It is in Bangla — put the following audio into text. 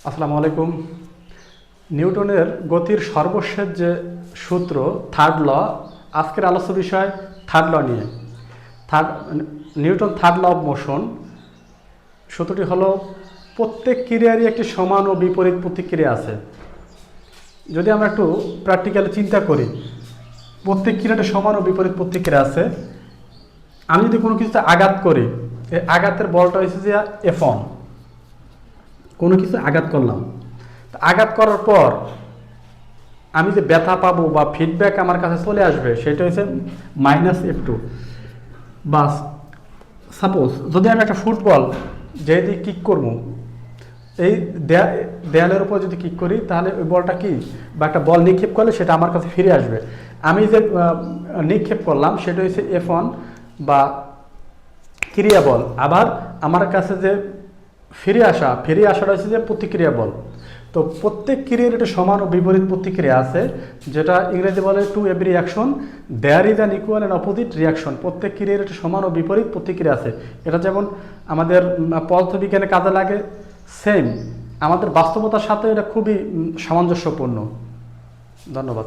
আসসালামু আলাইকুম। নিউটনের গতির সর্বশেষ যে সূত্র থার্ড ল, আজকের আলোচ্য বিষয় থার্ড ল নিয়ে। Third Newton third law of motion সূত্রটি হলো প্রত্যেক ক্রিয়ারই একটি সমান ও বিপরীত প্রতিক্রিয়া আছে। যদি আমরা একটু প্র্যাকটিক্যালি চিন্তা করি, প্রত্যেক ক্রিয়াটা সমান ও বিপরীত প্রতিক্রিয়া আছে। আমি যদি কোনো কিছুতে আঘাত করি, এই আঘাতের বলটা হয়েছে যে F1, কোনো কিছু আঘাত করলাম, আঘাত করার পর আমি যে ব্যথা পাবো বা ফিডব্যাক আমার কাছে চলে আসবে সেটা হচ্ছে -F2। বাস সাপোজ যদি আমি একটা ফুটবল যেদিকে কিক করবো, এই দেয়ালের উপর যদি কিক করি তাহলে ওই বলটা কি, বা একটা বল নিক্ষেপ করলে সেটা আমার কাছে ফিরে আসবে। আমি যে নিক্ষেপ করলাম সেটা হচ্ছে F1 বা ক্রিয়া বল। আবার আমার কাছে যে ফিরে আসাটা হচ্ছে যে প্রতিক্রিয়া বল। তো প্রত্যেক ক্রিয়ার একটা সমান ও বিপরীত প্রতিক্রিয়া আছে, যেটা ইংরেজি বলে to every action there is an equal and opposite reaction. প্রত্যেক ক্রিয়ার একটা সমান ও বিপরীত প্রতিক্রিয়া আছে। এটা যেমন আমাদের পদার্থবিজ্ঞানে কাজে লাগে, সেম আমাদের বাস্তবতার সাথে এটা খুবই সামঞ্জস্যপূর্ণ। ধন্যবাদ।